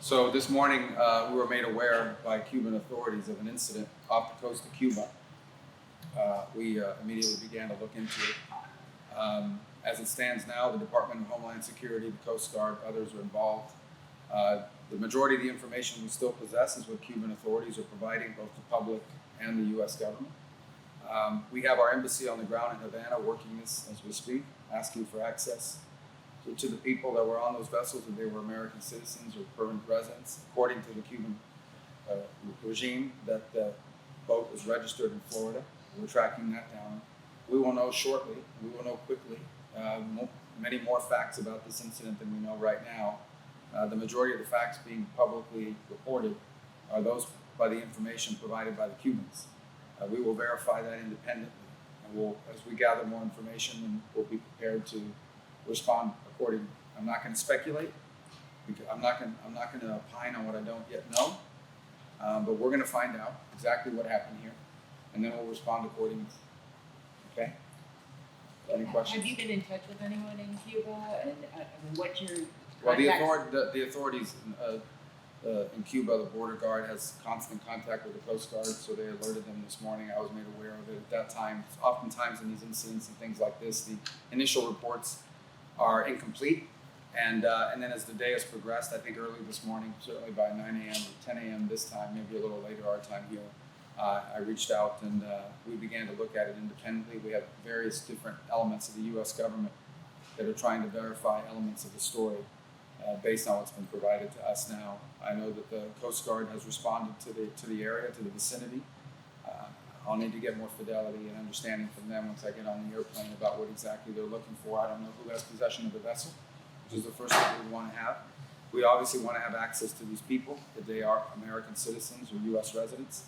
So this morning, we were made aware by Cuban authorities of an incident off the coast of Cuba. We immediately began to look into it. As it stands now, the Department of Homeland Security, the Coast Guard, others are involved. The majority of the information we still possess is what Cuban authorities are providing both the public and the U.S. government. We have our embassy on the ground in Havana working this as we speak, asking for access to the people that were on those vessels, if they were American citizens or permanent residents. According to the Cuban regime, that the boat was registered in Florida. We're tracking that down. We will know shortly, we will know quickly, many more facts about this incident than we know right now. The majority of the facts being publicly reported are those by the information provided by the Cubans. We will verify that independently, and we'll, as we gather more information, and we'll be prepared to respond accordingly. I'm not going to speculate, because I'm not going to opine on what I don't yet know, but we're going to find out exactly what happened here, and then we'll respond accordingly. Okay? Any questions? Have you been in touch with anyone in Cuba, and what's your Well, the authorities in Cuba, the border guard has constant contact with the Coast Guard, so they alerted them this morning. I was made aware of it at that time. Oftentimes in these incidents and things like this, the initial reports are incomplete, and then as the day has progressed, I think early this morning, certainly by 9 a.m. or 10 a.m. this time, maybe a little later our time here, I reached out and we began to look at it independently. We have various different elements of the U.S. government that are trying to verify elements of the story based on what's been provided to us now. I know that the Coast Guard has responded to the area, to the vicinity. I'll need to get more fidelity and understanding from them once I get on the airplane about what exactly they're looking for. I don't know who has possession of the vessel, which is the first thing we want to have. We obviously want to have access to these people, if they are American citizens or U.S. residents.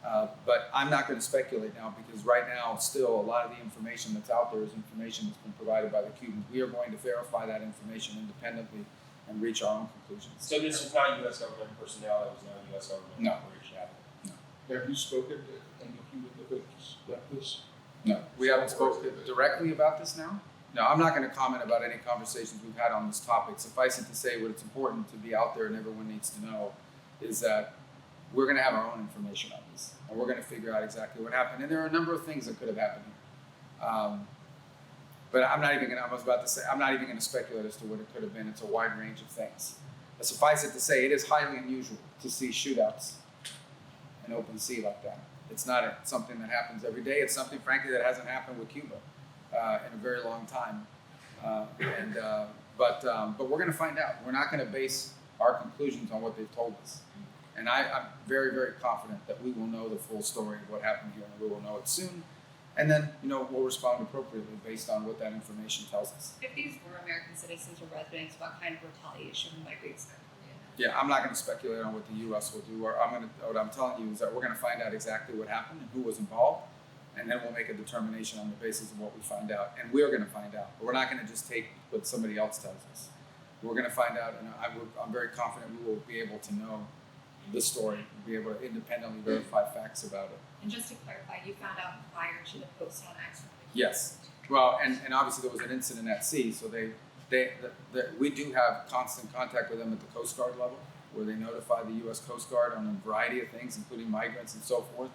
But I'm not going to speculate now, because right now, still, a lot of the information that's out there is information that's been provided by the Cubans. We are going to verify that information independently and reach our own conclusions. So this is not U.S. government personnel, that was not U.S. government No. operation happening? Have you spoken to any Cuban officials about this? No, we haven't spoken directly about this now. No, I'm not going to comment about any conversations we've had on this topic. Suffice it to say, what it's important to be out there and everyone needs to know is that we're going to have our own information on this, and we're going to figure out exactly what happened. And there are a number of things that could have happened here. But I'm not even going to speculate as to what it could have been. It's a wide range of things. But suffice it to say, it is highly unusual to see shootouts in open sea like that. It's not something that happens every day. It's something, frankly, that hasn't happened with Cuba in a very long time. But we're going to find out. We're not going to base our conclusions on what they've told us. And I'm very, very confident that we will know the full story of what happened here, and we will know it soon. And then, we'll respond appropriately based on what that information tells us. If these were American citizens or residents, what kind of retaliation might we expect? Yeah, I'm not going to speculate on what the U.S. will do. What I'm telling you is that we're going to find out exactly what happened and who was involved, and then we'll make a determination on the basis of what we find out. And we're going to find out. But we're not going to just take what somebody else tells us. We're going to find out, and I'm very confident we will be able to know the story, be able to independently verify facts about it. And just to clarify, you found out prior to the post on accident? Yes. Well, and obviously there was an incident at sea, so we do have constant contact with them at the Coast Guard level, where they notify the U.S. Coast Guard on a variety of things, including migrants and so forth.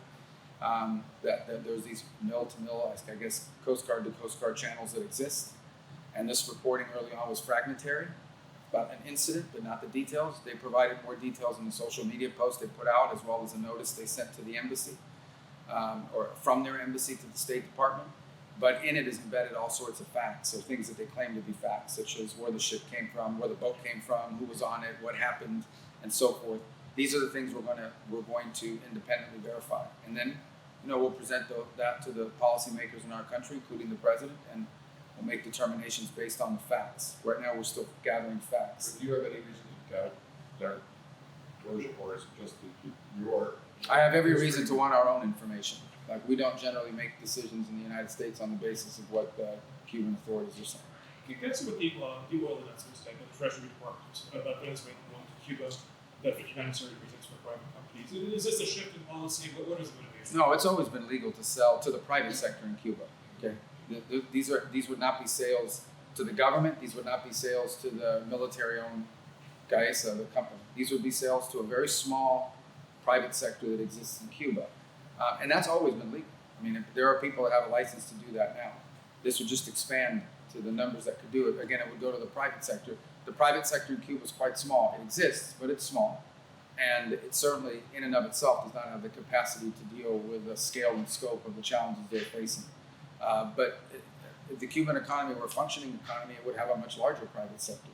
That there's these mill-to-mill, I guess, Coast Guard to Coast Guard channels that exist. And this reporting early on was fragmentary about an incident, but not the details. They provided more details in the social media post they put out, as well as a notice they sent to the embassy, or from their embassy to the State Department. But in it is embedded all sorts of facts, so things that they claim to be facts, such as where the ship came from, where the boat came from, who was on it, what happened, and so forth. These are the things we're going to independently verify, and then we'll present that to the policymakers in our country, including the president, and we'll make determinations based on the facts. Right now, we're still gathering facts. Do you have any reason to doubt their version, or is it just your? I have every reason to want our own information. Like, we don't generally make decisions in the United States on the basis of what the Cuban authorities are saying. You get some of the oil announcements by the Treasury Department about Venezuela going to Cuba, that for humanitarian reasons for private companies. Is this a shift in policy? What is it going to be? No, it's always been legal to sell to the private sector in Cuba. Okay, these would not be sales to the government. These would not be sales to the military-owned Gaesa, the company. These would be sales to a very small private sector that exists in Cuba. And that's always been legal. I mean, there are people that have a license to do that now. This would just expand to the numbers that could do it. Again, it would go to the private sector. The private sector in Cuba is quite small. It exists, but it's small. And it certainly, in and of itself, does not have the capacity to deal with the scale and scope of the challenges they're facing. But if the Cuban economy were a functioning economy, it would have a much larger private sector.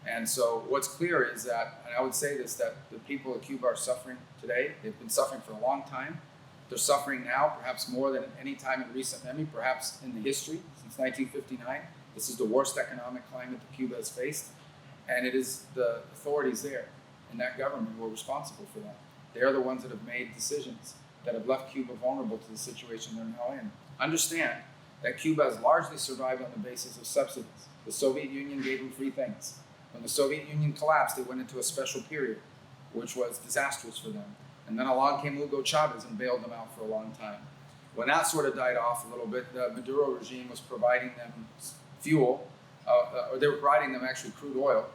And so what's clear is that, and I would say this, that the people of Cuba are suffering today. They've been suffering for a long time. They're suffering now, perhaps more than any time in recent memory, perhaps in the history, since 1959. This is the worst economic climate that Cuba has faced. And it is the authorities there in that government who are responsible for that. They're the ones that have made decisions that have left Cuba vulnerable to the situation they're now in. Understand that Cuba has largely survived on the basis of subsidies. The Soviet Union gave them free things. When the Soviet Union collapsed, they went into a special period, which was disastrous for them. And then along came Hugo Chavez and bailed them out for a long time. When that sort of died off a little bit, the Maduro regime was providing them fuel, or they were providing them actually crude oil.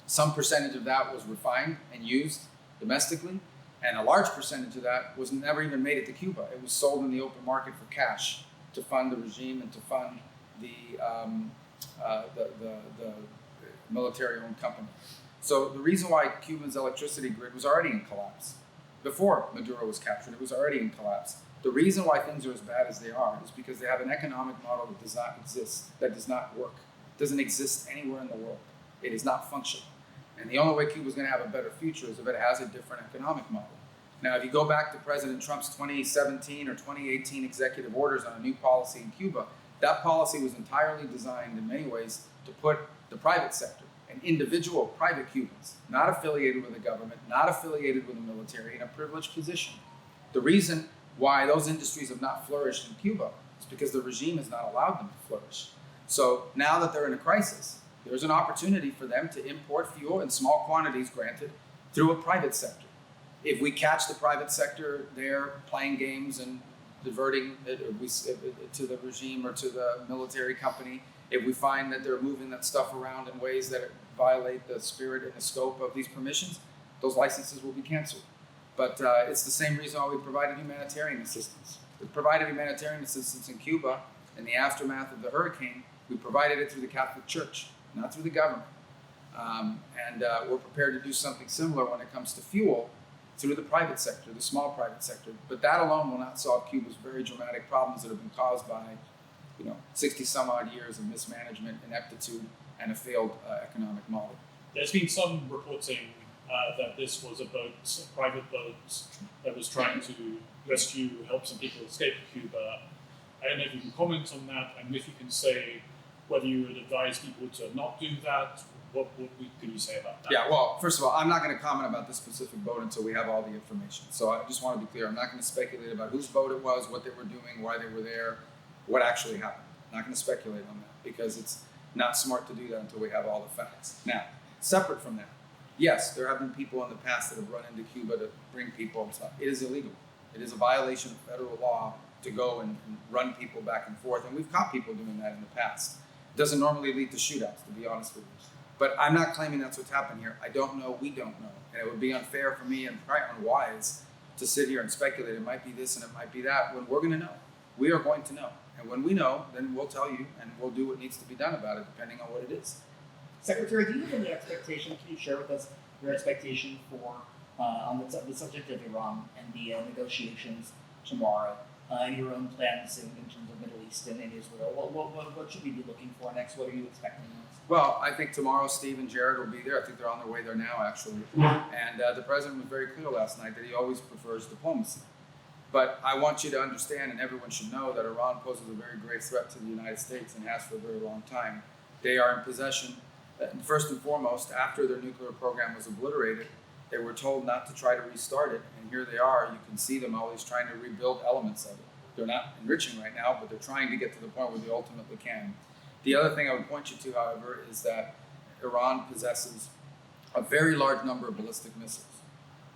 Some percentage of that was refined and used domestically, and a large percentage of that was never even made it to Cuba. It was sold in the open market for cash to fund the regime and to fund the military-owned company. So the reason why Cuba's electricity grid was already in collapse, before Maduro was captured, it was already in collapse. The reason why things are as bad as they are is because they have an economic model that does not exist, that does not work, doesn't exist anywhere in the world. It is not functional. And the only way Cuba's going to have a better future is if it has a different economic model. Now, if you go back to President Trump's 2017 or 2018 executive orders on a new policy in Cuba, that policy was entirely designed in many ways to put the private sector and individual private Cubans, not affiliated with the government, not affiliated with the military, in a privileged position. The reason why those industries have not flourished in Cuba is because the regime has not allowed them to flourish. So now that they're in a crisis, there's an opportunity for them to import fuel in small quantities, granted, through a private sector. If we catch the private sector there playing games and diverting it to the regime or to the military company, if we find that they're moving that stuff around in ways that violate the spirit and the scope of these permissions, those licenses will be canceled. But it's the same reason why we provided humanitarian assistance. We provided humanitarian assistance in Cuba in the aftermath of the hurricane. We provided it through the Catholic Church, not through the government. And we're prepared to do something similar when it comes to fuel through the private sector, the small private sector. But that alone will not solve Cuba's very dramatic problems that have been caused by 60 some odd years of mismanagement, ineptitude, and a failed economic model. There's been some reporting that this was a boat, a private boat, that was trying to help some people escape Cuba. I don't know if you can comment on that, and if you can say whether you would advise people to not do that. What can you say about that? Yeah, well, first of all, I'm not going to comment about this specific boat until we have all the information. So I just want to be clear. I'm not going to speculate about whose boat it was, what they were doing, why they were there, what actually happened. I'm not going to speculate on that because it's not smart to do that until we have all the facts. Now, separate from that, yes, there have been people in the past that have run into Cuba to bring people and stuff. It is illegal. It is a violation of federal law to go and run people back and forth, and we've caught people doing that in the past. It doesn't normally lead to shootouts, to be honest with you. But I'm not claiming that's what's happened here. I don't know, we don't know. And it would be unfair for me and probably unwise to sit here and speculate it might be this and it might be that when we're going to know. We are going to know. And when we know, then we'll tell you and we'll do what needs to be done about it, depending on what it is. Secretary, do you have any expectation? Can you share with us your expectation for on the subject of Iran and the negotiations tomorrow? And your own plans in terms of Middle East and Israel. What should we be looking for next? What are you expecting next? Well, I think tomorrow Steve and Jared will be there. I think they're on their way there now, actually. And the president was very clear last night that he always prefers diplomacy. But I want you to understand, and everyone should know, that Iran poses a very grave threat to the United States and has for a very long time. They are in possession, first and foremost, after their nuclear program was obliterated, they were told not to try to restart it, and here they are. You can see them always trying to rebuild elements of it. They're not enriching right now, but they're trying to get to the point where they ultimately can. The other thing I would point you to, however, is that Iran possesses a very large number of ballistic missiles,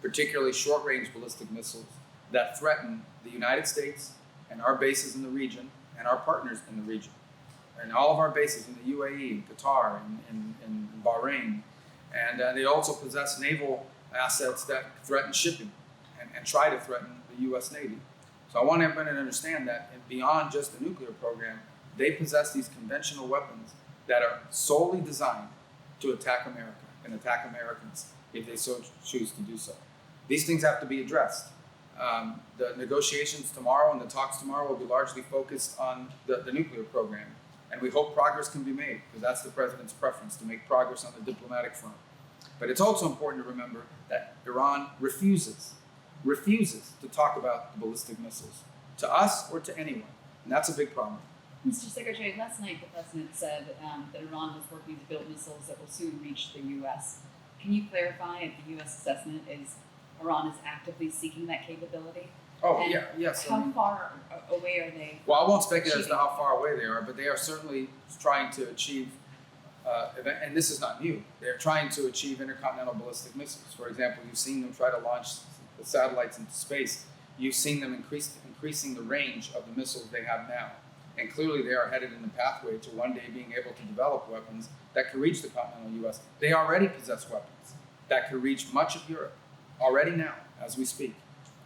particularly short-range ballistic missiles that threaten the United States and our bases in the region and our partners in the region. And all of our bases in the UAE, in Qatar, in Bahrain, And they also possess naval assets that threaten shipping and try to threaten the U.S. Navy. So I want everybody to understand that beyond just the nuclear program, they possess these conventional weapons that are solely designed to attack America and attack Americans if they so choose to do so. These things have to be addressed. The negotiations tomorrow and the talks tomorrow will be largely focused on the nuclear program. And we hope progress can be made, because that's the president's preference, to make progress on the diplomatic front. But it's also important to remember that Iran refuses to talk about the ballistic missiles, to us or to anyone. And that's a big problem. Mr. Secretary, last night the president said that Iran was working to build missiles that will soon reach the U.S. Can you clarify if the U.S. assessment is Iran is actively seeking that capability? Oh, And yeah, yes. I How mean, far away are they? well, I won't speculate as to how far away they are, but they are certainly trying to achieve, and this is not new, they're trying to achieve intercontinental ballistic missiles. For example, you've seen them try to launch the satellites into space. You've seen them increasing the range of the missiles they have now. And clearly they are headed in the pathway to one day being able to develop weapons that can reach the continental U.S. They already possess weapons that can reach much of Europe, already now, as we speak.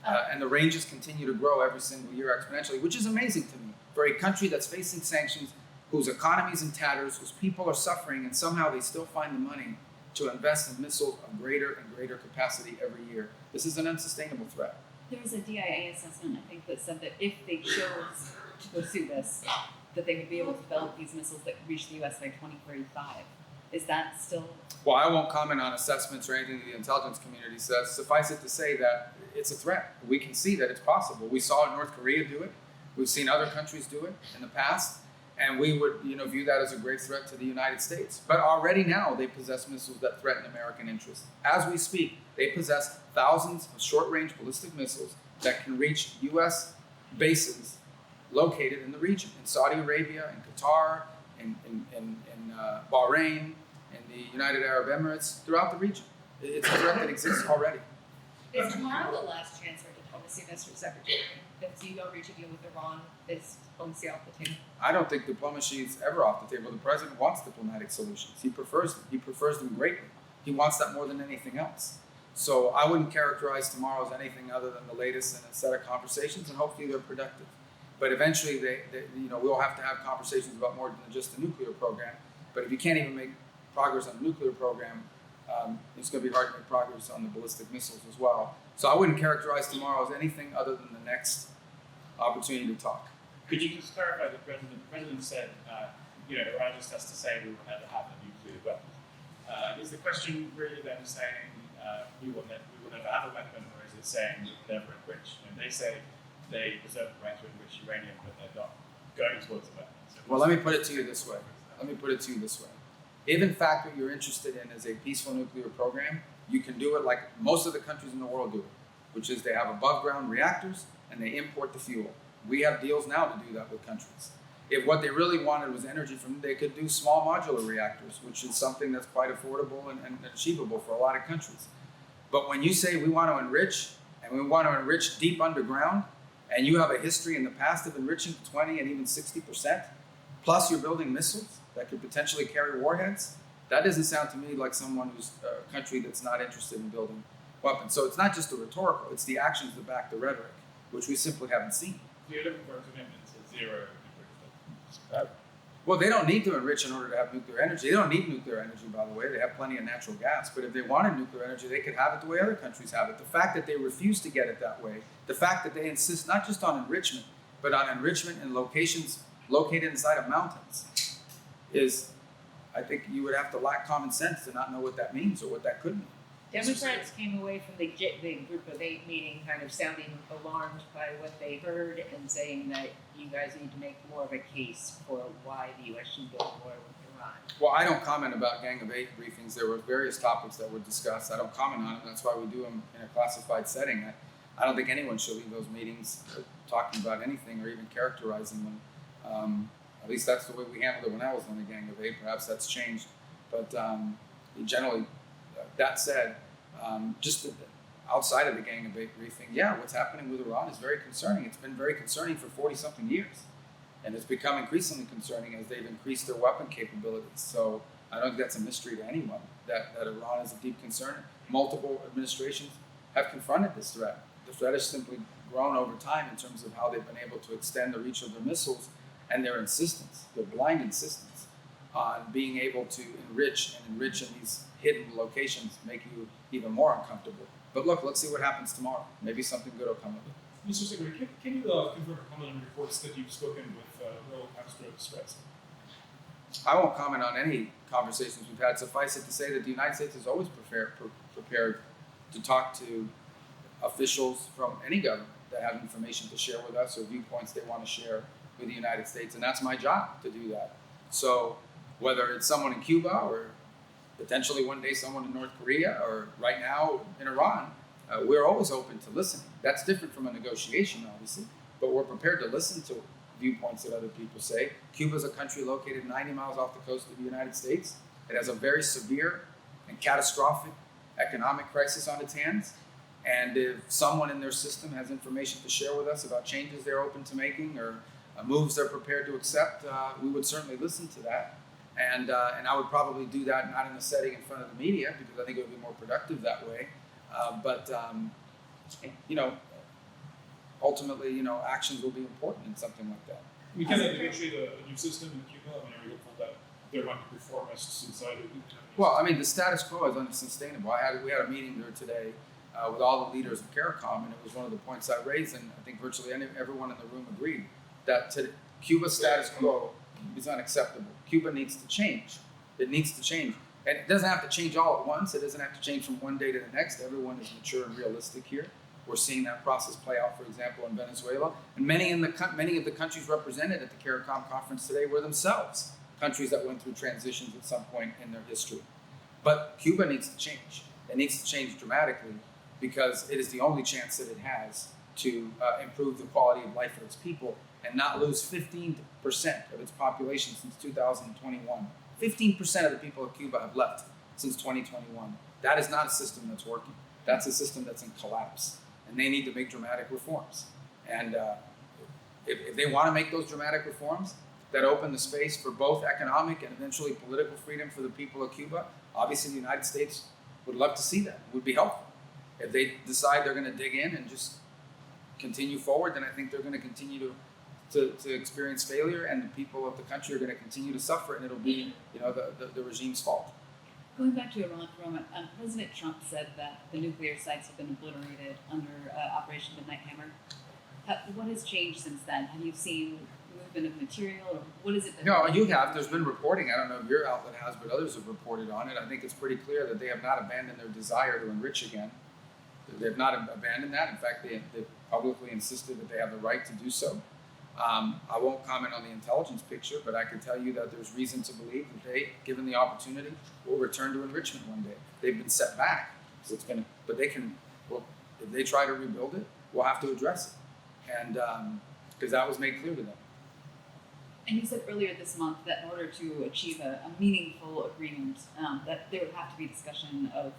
And the ranges continue to grow every single year exponentially, which is amazing to me. For a country that's facing sanctions, whose economy is in tatters, whose people are suffering, and somehow they still find the money to invest in missiles of greater and greater capacity every year. This is an unsustainable threat. There was a DIA assessment, I think, that said that if they chose to pursue this, that they would be able to develop these missiles that could reach the U.S. by 2035. Is that still? Well, I won't comment on assessments or anything the intelligence community says. Suffice it to say that it's a threat. We can see that it's possible. We saw North Korea do it. We've seen other countries do it in the past, and we would, view that as a great threat to the United States. But already now they possess missiles that threaten American interests. As we speak, they possess thousands of short-range ballistic missiles that can reach U.S. bases located in the region, in Saudi Arabia, in Qatar, in Bahrain, in the United Arab Emirates, throughout the region. It's a threat that exists already. Is tomorrow the last chance for diplomacy, Mr. Secretary? If you don't reach a deal with Iran, is diplomacy off the table? I don't think diplomacy is ever off the table. The president wants diplomatic solutions. He prefers them. He prefers them greatly. He wants that more than anything else. So I wouldn't characterize tomorrow as anything other than the latest in a set of conversations, and hopefully they're productive. But eventually, we'll have to have conversations about more than just the nuclear program. But if you can't even make progress on the nuclear program, it's going to be hard to make progress on the ballistic missiles as well. So I wouldn't characterize tomorrow as anything other than the next opportunity to talk. Could you just clarify the president? The president said, Iran just has to say we will never have a nuclear weapon. Is the question really then saying we will never have a weapon, or is it saying we will never enrich? And they say they reserve the right to enrich uranium, but they're not going towards a weapon. So Well, let me put it to you this way. If in fact what you're interested in is a peaceful nuclear program, you can do it like most of the countries in the world do it, which is they have above ground reactors and they import the fuel. We have deals now to do that with countries. If what they really wanted was energy from, they could do small modular reactors, which is something that's quite affordable and achievable for a lot of countries. But when you say we want to enrich, and we want to enrich deep underground, and you have a history in the past of enriching 20 and even 60%, plus you're building missiles that could potentially carry warheads, that doesn't sound to me like someone who's a country that's not interested in building weapons. So it's not just the rhetorical, it's the actions that back the rhetoric, which we simply haven't seen. you're looking for a commitment to zero nuclear. Well, they don't need to enrich in order to have nuclear energy. They don't need nuclear energy, by the way. They have plenty of natural gas. But if they wanted nuclear energy, they could have it the way other countries have it. The fact that they refuse to get it that way, the fact that they insist not just on enrichment, but on enrichment in locations located inside of mountains is, I think you would have to lack common sense to not know what that means or what that could mean. Democrats came away from the Group of 8 meeting kind of sounding alarmed by what they heard and saying that you guys need to make more of a case for why the U.S. should go to war with Iran. Well, I don't comment about Gang of 8 briefings. There were various topics that were discussed. I don't comment on them. That's why we do them in a classified setting. I don't think anyone should leave those meetings talking about anything or even characterizing them. At least that's the way we handled it when I was on the Gang of 8. Perhaps that's changed. But generally, that said, just outside of the Gang of 8 briefing, what's happening with Iran is very concerning. It's been very concerning for 40-something years. And it's become increasingly concerning as they've increased their weapon capabilities. So I don't think that's a mystery to anyone that Iran is a deep concern. Multiple administrations have confronted this threat. The threat has simply grown over time in terms of how they've been able to extend the reach of their missiles and their insistence, their blind insistence on being able to enrich in these hidden locations make you even more uncomfortable. But look, let's see what happens tomorrow. Maybe something good will come of it. Mr. Secretary, can you confirm or comment on reports that you've spoken with Raul Castro Express? I won't comment on any conversations we've had. Suffice it to say that the United States is always prepared to talk to officials from any government that have information to share with us or viewpoints they want to share with the United States, and that's my job to do that. So whether it's someone in Cuba or potentially one day someone in North Korea or right now in Iran, we're always open to listening. That's different from a negotiation, obviously, but we're prepared to listen to viewpoints that other people say. Cuba is a country located 90 miles off the coast of the United States. It has a very severe and catastrophic economic crisis on its hands. And if someone in their system has information to share with us about changes they're open to making or moves they're prepared to accept, we would certainly listen to that. And I would probably do that not in a setting in front of the media because I think it would be more productive that way. But ultimately, actions will be important in something like that. We can negotiate a new system in Cuba. I mean, are you hopeful that there might be reformists inside it? Well, I mean, the status quo is unsustainable. We had a meeting there today with all the leaders of CARICOM, and it was one of the points I raised, and I think virtually everyone in the room agreed that Cuba's status quo is unacceptable. Cuba needs to change. It needs to change. And it doesn't have to change all at once. It doesn't have to change from one day to the next. Everyone is mature and realistic here. We're seeing that process play out, for example, in Venezuela. And many of the countries represented at the CARICOM conference today were themselves countries that went through transitions at some point in their history. But Cuba needs to change. It needs to change dramatically because it is the only chance that it has to improve the quality of life of its people and not lose 15% of its population since 2021. 15% of the people of Cuba have left since 2021. That is not a system that's working. That's a system that's in collapse. And they need to make dramatic reforms. And if they want to make those dramatic reforms that open the space for both economic and eventually political freedom for the people of Cuba, obviously the United States would love to see that. It would be helpful. If they decide they're going to dig in and just continue forward, then I think they're going to continue to experience failure, and the people of the country are going to continue to suffer, and it'll be the regime's fault. Going back to Iran for a moment, President Trump said that the nuclear sites have been obliterated under Operation Midnight Hammer. What has changed since then? Have you seen movement of material, or what is it? No, you have. There's been reporting. I don't know if your outlet has, but others have reported on it. I think it's pretty clear that they have not abandoned their desire to enrich again. They have not abandoned that. In fact, they publicly insisted that they have the right to do so. I won't comment on the intelligence picture, but I can tell you that there's reason to believe that they, given the opportunity, will return to enrichment one day. They've been set back, so but they can. Well, if they try to rebuild it, we'll have to address it, and because that was made clear to them. And you said earlier this month that in order to achieve a meaningful agreement, that there would have to be discussion of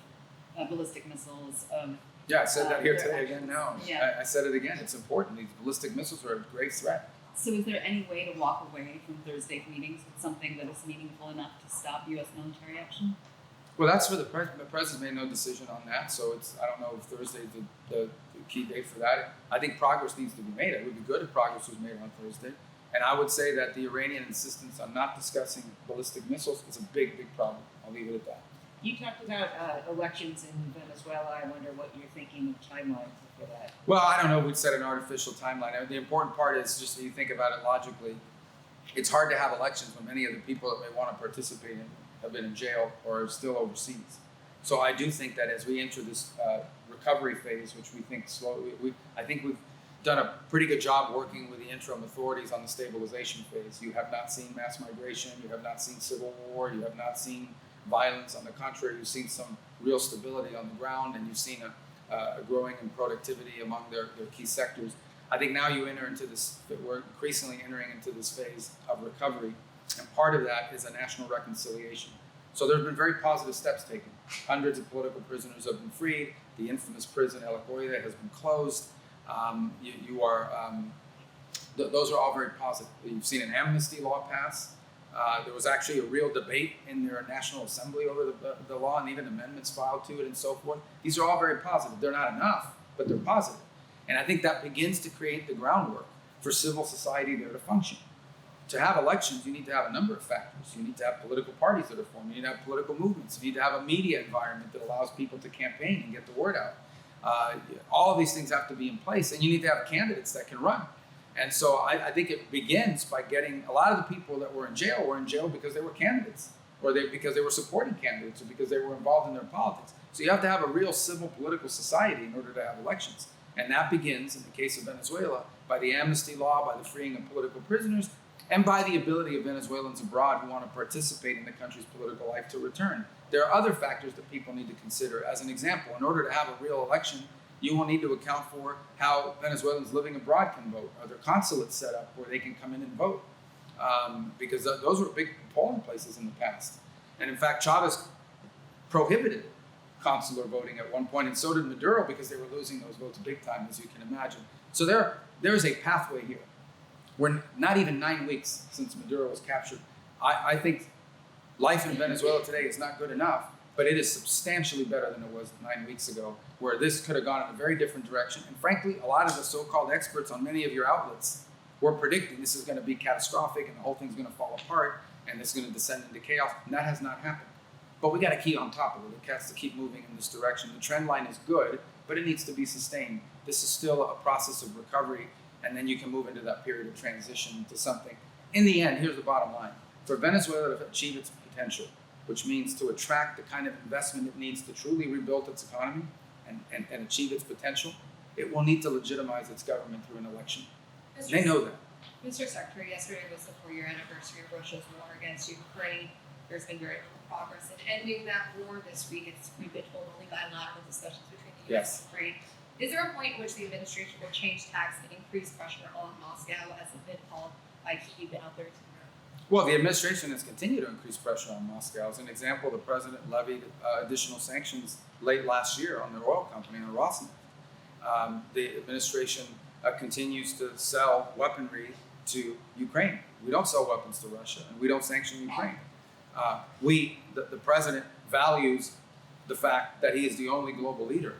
ballistic missiles. Yeah, I said that here today again now. Yeah. I said it again. It's important. These ballistic missiles are a great threat. So is there any way to walk away from Thursday's meetings with something that is meaningful enough to stop U.S. military action? Well, that's for the president. The president made no decision on that, so I don't know if Thursday's the key date for that. I think progress needs to be made. It would be good if progress was made on Thursday. And I would say that the Iranian insistence on not discussing ballistic missiles is a big, big problem. I'll leave it at that. You talked about elections in Venezuela. I wonder what you're thinking of timelines for that. Well, I don't know if we'd set an artificial timeline. The important part is just that you think about it logically. It's hard to have elections when many of the people that may want to participate in have been in jail or are still overseas. So I do think that as we enter this recovery phase, which we think slowly, I think we've done a pretty good job working with the interim authorities on the stabilization phase. You have not seen mass migration. You have not seen civil war. You have not seen violence. On the contrary, you've seen some real stability on the ground, and you've seen a growing in productivity among their key sectors. I think now you enter into this, we're increasingly entering into this phase of recovery, and part of that is a national reconciliation. So there have been very positive steps taken. Hundreds of political prisoners have been freed. The infamous prison El Acoya has been closed. Those are all very positive. You've seen an amnesty law pass. There was actually a real debate in their National Assembly over the law, and even amendments filed to it and so forth. These are all very positive. They're not enough, but they're positive. And I think that begins to create the groundwork for civil society there to function. To have elections, you need to have a number of factors. You need to have political parties that are formed. You need to have political movements. You need to have a media environment that allows people to campaign and get the word out. All of these things have to be in place, and you need to have candidates that can run. And so I think it begins by getting a lot of the people that were in jail because they were candidates, or because they were supporting candidates, or because they were involved in their politics. So you have to have a real civil political society in order to have elections. And that begins, in the case of Venezuela, by the amnesty law, by the freeing of political prisoners, and by the ability of Venezuelans abroad who want to participate in the country's political life to return. There are other factors that people need to consider. As an example, in order to have a real election, you will need to account for how Venezuelans living abroad can vote. Are there consulates set up where they can come in and vote? Because those were big polling places in the past. And in fact, Chavez prohibited consular voting at one point, and so did Maduro, because they were losing those votes big time, as you can imagine. So there's a pathway here. We're not even 9 weeks since Maduro was captured. I think life in Venezuela today is not good enough, but it is substantially better than it was 9 weeks ago, where this could have gone in a very different direction. And frankly, a lot of the so-called experts on many of your outlets were predicting this is going to be catastrophic and the whole thing's going to fall apart and it's going to descend into chaos. And that has not happened. But we got to keep on top of it. It has to keep moving in this direction. The trend line is good, but it needs to be sustained. This is still a process of recovery, and then you can move into that period of transition to something. In the end, here's the bottom line. For Venezuela to achieve its potential, which means to attract the kind of investment it needs to truly rebuild its economy and achieve its potential, it will need to legitimize its government through an election. They know that. Mr. Secretary, yesterday was the 4-year anniversary of Russia's war against Ukraine. There's been very little progress in ending that war. This week, we've been told only bilateral discussions between the U.S. and Ukraine. Is there a point in which the administration will change tax and increase pressure on Moscow, as has been called by key out there to Europe? Well, the administration has continued to increase pressure on Moscow. As an example, the president levied additional sanctions late last year on the oil company, on Rosneft. The administration continues to sell weaponry to Ukraine. We don't sell weapons to Russia, and we don't sanction Ukraine. The president values the fact that he is the only global leader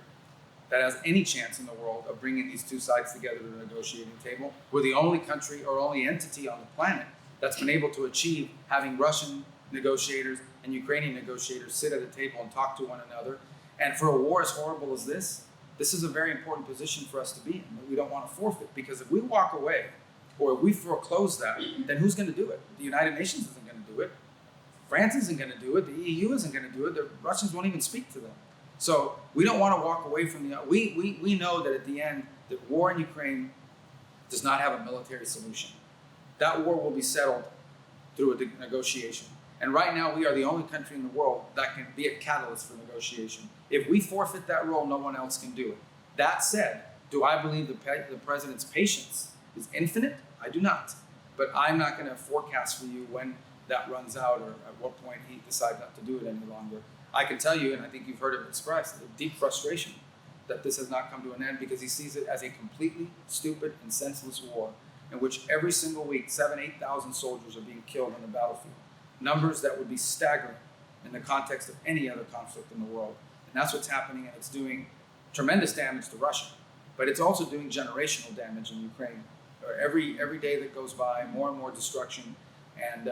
that has any chance in the world of bringing these two sides together to the negotiating table. We're the only country or only entity on the planet that's been able to achieve having Russian negotiators and Ukrainian negotiators sit at a table and talk to one another. And for a war as horrible as this is a very important position for us to be in that we don't want to forfeit. Because if we walk away or if we foreclose that, then who's going to do it? The United Nations isn't going to do it. France isn't going to do it. The EU isn't going to do it. The Russians won't even speak to them. So we don't want to walk away from we know that at the end, the war in Ukraine does not have a military solution. That war will be settled through a negotiation. And right now, we are the only country in the world that can be a catalyst for negotiation. If we forfeit that role, no one else can do it. That said, do I believe the president's patience is infinite? I do not. But I'm not going to forecast for you when that runs out or at what point he decides not to do it any longer. I can tell you, and I think you've heard it expressed, the deep frustration that this has not come to an end because he sees it as a completely stupid and senseless war in which every single week 8,000 soldiers are being killed on the battlefield. Numbers that would be staggering in the context of any other conflict in the world. And that's what's happening, and it's doing tremendous damage to Russia. But it's also doing generational damage in Ukraine. Every day that goes by, more and more destruction, and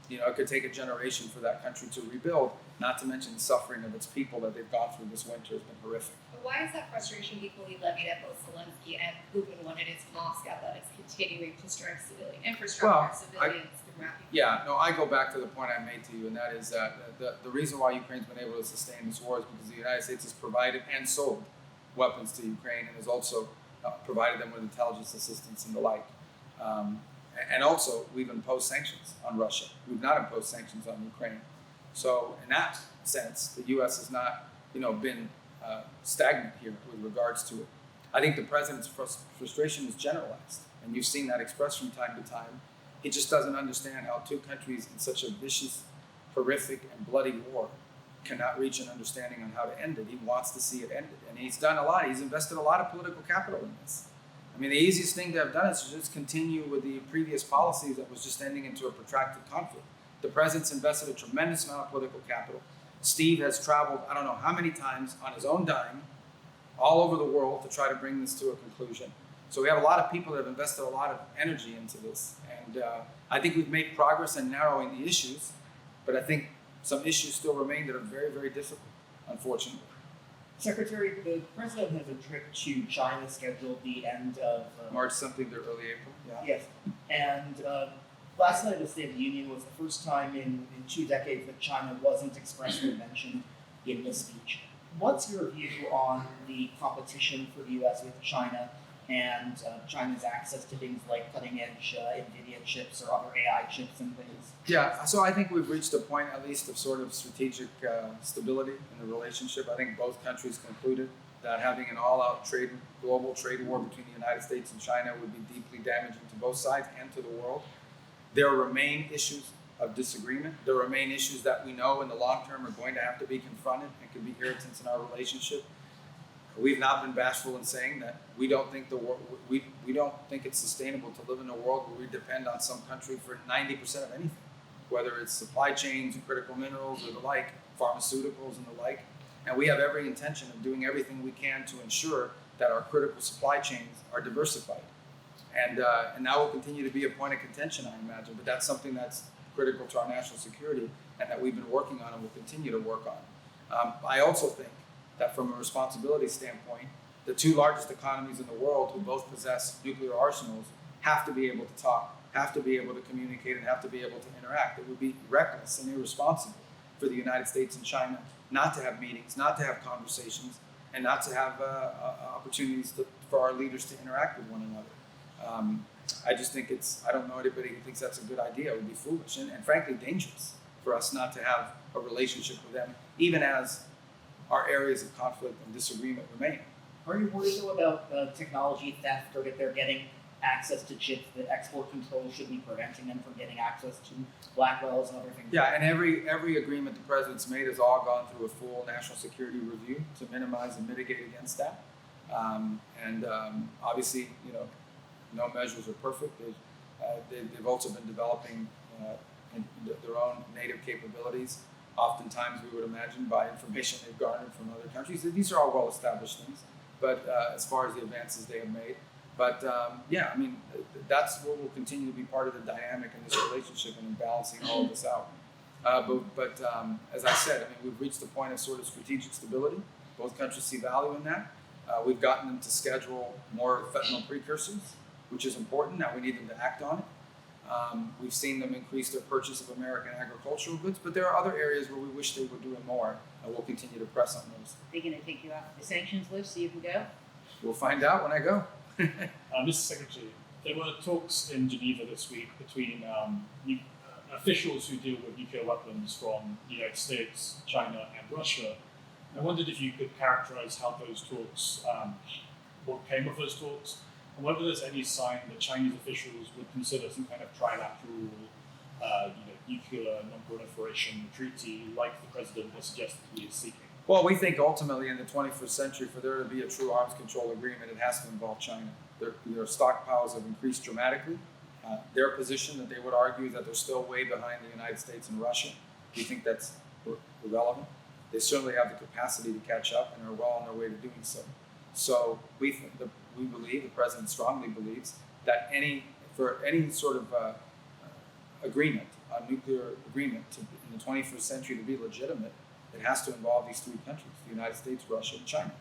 it could take a generation for that country to rebuild, not to mention the suffering of its people that they've gone through this winter has been horrific. But why is that frustration equally levied at both Zelensky and Putin when it is Moscow that is continuing to strike civilian infrastructure, civilians throughout Ukraine? Yeah, no, I go back to the point I made to you, and that is that the reason why Ukraine's been able to sustain this war is because the United States has provided and sold weapons to Ukraine and has also provided them with intelligence assistance and the like. And also, we've imposed sanctions on Russia. We've not imposed sanctions on Ukraine. So, in that sense, the U.S. has not, been stagnant here with regards to it. I think the president's frustration is generalized, and you've seen that expressed from time to time. He just doesn't understand how two countries in such a vicious, horrific, and bloody war cannot reach an understanding on how to end it. He wants to see it ended, and he's done a lot. He's invested a lot of political capital in this. I mean, the easiest thing to have done is to just continue with the previous policies that was just ending into a protracted conflict. The president's invested a tremendous amount of political capital. Steve has traveled, I don't know how many times on his own dime, all over the world to try to bring this to a conclusion. So we have a lot of people that have invested a lot of energy into this. And I think we've made progress in narrowing the issues, but I think some issues still remain that are very, very difficult, unfortunately. Secretary, the president has a trip to China scheduled the end of March something to early April. Yeah. Yes, and last night the State of the Union was the first time in 2 decades that China wasn't expressly mentioned in the speech. What's your view on the competition for the U.S. with China and China's access to things like cutting-edge NVIDIA chips or other AI chips and things? Yeah, so I think we've reached a point, at least, of sort of strategic stability in the relationship. I think both countries concluded that having an all-out global trade war between the United States and China would be deeply damaging to both sides and to the world. There remain issues of disagreement. There remain issues that we know in the long term are going to have to be confronted and could be irritants in our relationship. We've not been bashful in saying that we don't think we don't think it's sustainable to live in a world where we depend on some country for 90% of anything, whether it's supply chains and critical minerals or the like, pharmaceuticals and the like. And we have every intention of doing everything we can to ensure that our critical supply chains are diversified. And that will continue to be a point of contention, I imagine, but that's something that's critical to our national security and that we've been working on and will continue to work on. I also think that from a responsibility standpoint, the 2 largest economies in the world who both possess nuclear arsenals have to be able to talk, have to be able to communicate, and have to be able to interact. It would be reckless and irresponsible for the United States and China not to have meetings, not to have conversations, and not to have opportunities for our leaders to interact with one another. I just think I don't know anybody who thinks that's a good idea. It would be foolish and frankly dangerous for us not to have a relationship with them, even as our areas of conflict and disagreement remain. Are you worried though about technology theft or that they're getting access to chips that export controls should be preventing them from getting access to Blackwells and other things? Yeah, and every agreement the president's made has all gone through a full national security review to minimize and mitigate against that. Obviously, no measures are perfect. They've also been developing their own native capabilities. Oftentimes, we would imagine by information they've garnered from other countries. These are all well-established things, but as far as the advances they have made. But that's what will continue to be part of the dynamic in this relationship and in balancing all of this out. But as I said, we've reached a point of sort of strategic stability. Both countries see value in that. We've gotten them to schedule more fentanyl precursors, which is important. Now we need them to act on it. We've seen them increase their purchase of American agricultural goods, but there are other areas where we wish they were doing more, and we'll continue to press on those. They're going to take you off the sanctions list so you can go? We'll find out when I go. Mr. Secretary, there were talks in Geneva this week between officials who deal with nuclear weapons from the United States, China, and Russia. I wondered if you could characterize how those talks, what came of those talks, and whether there's any sign that Chinese officials would consider some kind of trilateral, nuclear non-proliferation treaty like the president has suggested he is seeking. Well, we think ultimately in the 21st century, for there to be a true arms control agreement, it has to involve China. Their stockpiles have increased dramatically. Their position that they would argue is that they're still way behind the United States and Russia. We think that's irrelevant. They certainly have the capacity to catch up and are well on their way to doing so. So we believe, the president strongly believes, that for any sort of agreement, a nuclear agreement in the 21st century to be legitimate, it has to involve these 3 countries, the United States, Russia, and China.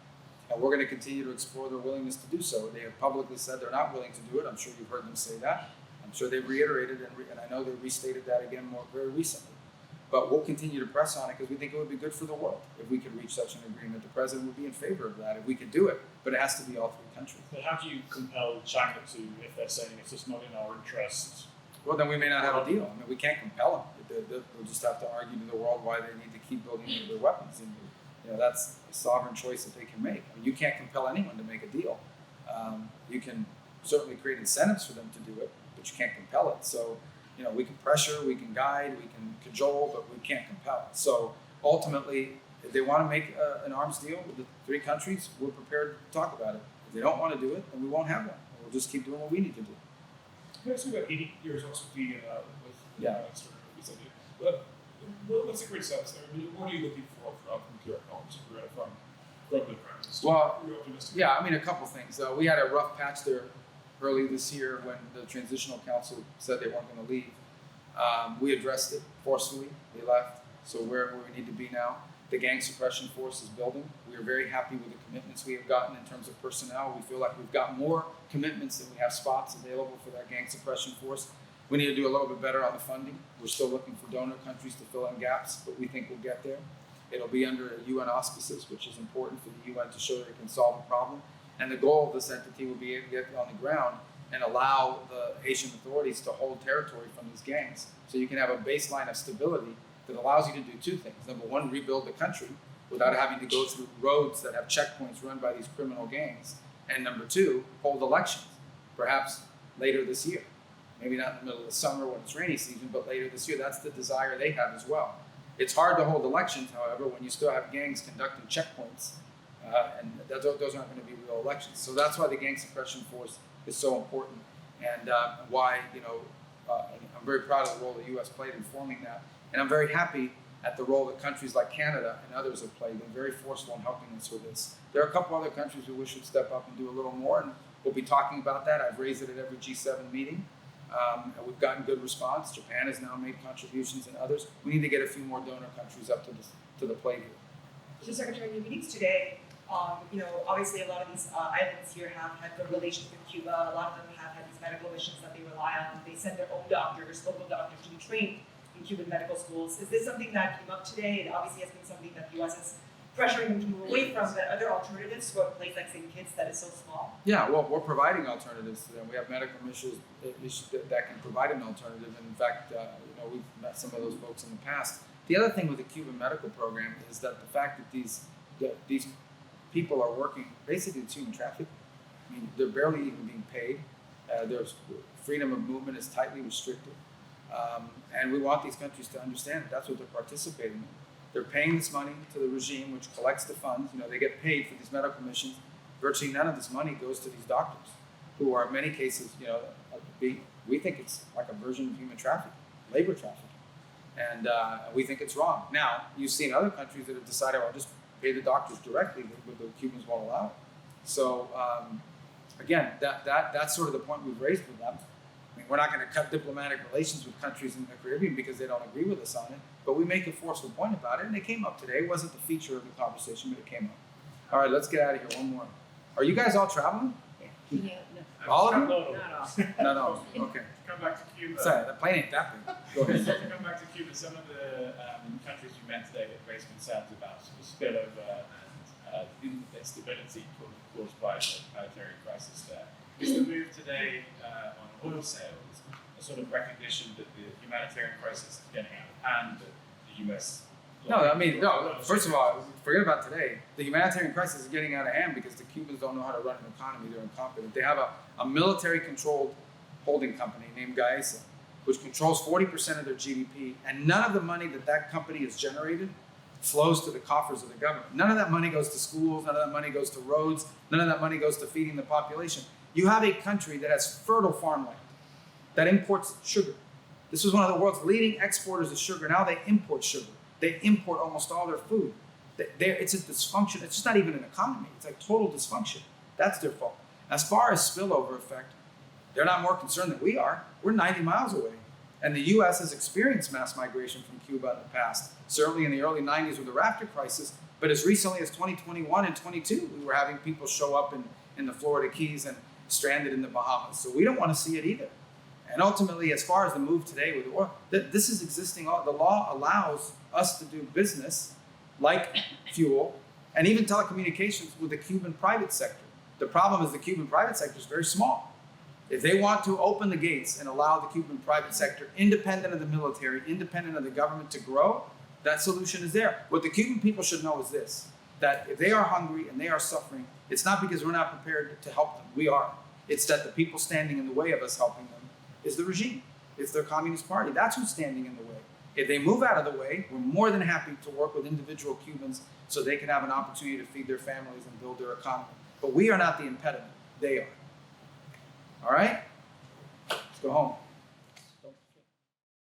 And we're going to continue to explore their willingness to do so. They have publicly said they're not willing to do it. I'm sure you've heard them say that. I'm sure they've reiterated and I know they restated that again very recently. But we'll continue to press on it because we think it would be good for the world if we could reach such an agreement. The president would be in favor of that if we could do it, but it has to be all 3 countries. But how do you compel China to, if they're saying it's just not in our interest? Well, then we may not have a deal. We can't compel them. They'll just have to argue to the world why they need to keep building nuclear weapons. And that's a sovereign choice that they can make. You can't compel anyone to make a deal. You can certainly create incentives for them to do it, but you can't compel it. So, we can pressure, we can guide, we can cajole, but we can't compel it. So ultimately, if they want to make an arms deal with the 3 countries, we're prepared to talk about it. If they don't want to do it, then we won't have one. We'll just keep doing what we need to do. Can I ask you about 80 years also being with Yeah. But what's a great sense there? I mean, what are you looking for from your economics from the Prime Minister? Well, Are you optimistic? Yeah, I mean, a couple things. We had a rough patch there early this year when the Transitional Council said they weren't going to leave. We addressed it forcefully. They left. So we're where we need to be now. The gang suppression force is building. We are very happy with the commitments we have gotten in terms of personnel. We feel like we've got more commitments than we have spots available for that gang suppression force. We need to do a little bit better on the funding. We're still looking for donor countries to fill in gaps, but we think we'll get there. It'll be under UN auspices, which is important for the UN to show that it can solve a problem. And the goal of this entity will be to get on the ground and allow the Haitian authorities to hold territory from these gangs. So you can have a baseline of stability that allows you to do two things. Number one, rebuild the country without having to go through roads that have checkpoints run by these criminal gangs. And number two, hold elections, perhaps later this year. Maybe not in the middle of the summer when it's rainy season, but later this year. That's the desire they have as well. It's hard to hold elections, however, when you still have gangs conducting checkpoints, and those aren't going to be real elections. So that's why the gang suppression force is so important, and why I'm very proud of the role the U.S. played in forming that, and I'm very happy at the role that countries like Canada and others have played. Been very forceful in helping us with this. There are a couple other countries we wish would step up and do a little more, and we'll be talking about that. I've raised it at every G7 meeting. And we've gotten good response. Japan has now made contributions, and others. We need to get a few more donor countries up to the plate here. Mr. Secretary, in your meetings today, obviously a lot of these islands here have had good relations with Cuba. A lot of them have had these medical missions that they rely on. They send their own doctors, local doctors, to be trained in Cuban medical schools. Is this something that came up today? It obviously has been something that the U.S. is pressuring them to move away from, but are there alternatives to a place like St. Kitts that is so small? Yeah, well, we're providing alternatives to them. We have medical missions that can provide an alternative. And in fact, we've met some of those folks in the past. The other thing with the Cuban medical program is that the fact that these people are working basically it's human trafficking. I mean, they're barely even being paid. There's freedom of movement is tightly restricted, and we want these countries to understand that that's what they're participating in. They're paying this money to the regime, which collects the funds. They get paid for these medical missions. Virtually none of this money goes to these doctors, who are in many cases, we think it's like a version of human trafficking, labor trafficking, and we think it's wrong. Now, you've seen other countries that have decided, well, just pay the doctors directly, but the Cubans won't allow it. So, again, that's sort of the point we've raised with them. I mean, we're not going to cut diplomatic relations with countries in the Caribbean because they don't agree with us on it, but we make a forceful point about it, and it came up today. It wasn't the feature of the conversation, but it came up. All right, let's get out of here. One more. Are you guys all traveling? Yeah, All of you? No. not all. No. Okay. Come back to Cuba. Sorry, the plane ain't that big. Go ahead. To come back to Cuba, some of the countries you met today that raised concerns about sort of spillover and instability caused by the humanitarian crisis there. Is the move today on oil sales a sort of recognition that the humanitarian crisis is getting out of hand, that the US... First of all, forget about today. The humanitarian crisis is getting out of hand because the Cubans don't know how to run an economy. They're incompetent. They have a military-controlled holding company named Gaesa, which controls 40% of their GDP, and none of the money that company has generated flows to the coffers of the government. None of that money goes to schools, none of that money goes to roads, none of that money goes to feeding the population. You have a country that has fertile farmland that imports sugar. This was one of the world's leading exporters of sugar. Now they import sugar. They import almost all their food. It's a dysfunction. It's just not even an economy. It's like total dysfunction. That's their fault. As far as spillover effect, they're not more concerned than we are. We're 90 miles away. And the U.S. has experienced mass migration from Cuba in the past, certainly in the early 90s with the Rafter crisis, but as recently as 2021 and 22, we were having people show up in the Florida Keys and stranded in the Bahamas. So we don't want to see it either. And ultimately, as far as the move today with oil, this is existing. The law allows us to do business like fuel and even telecommunications with the Cuban private sector. The problem is the Cuban private sector is very small. If they want to open the gates and allow the Cuban private sector, independent of the military, independent of the government, to grow, that solution is there. What the Cuban people should know is this, that if they are hungry and they are suffering, it's not because we're not prepared to help them. We are. It's that the people standing in the way of us helping them is the regime. It's their Communist Party. That's who's standing in the way. If they move out of the way, we're more than happy to work with individual Cubans so they can have an opportunity to feed their families and build their economy. But we are not the impediment. They are. All right? Let's go home.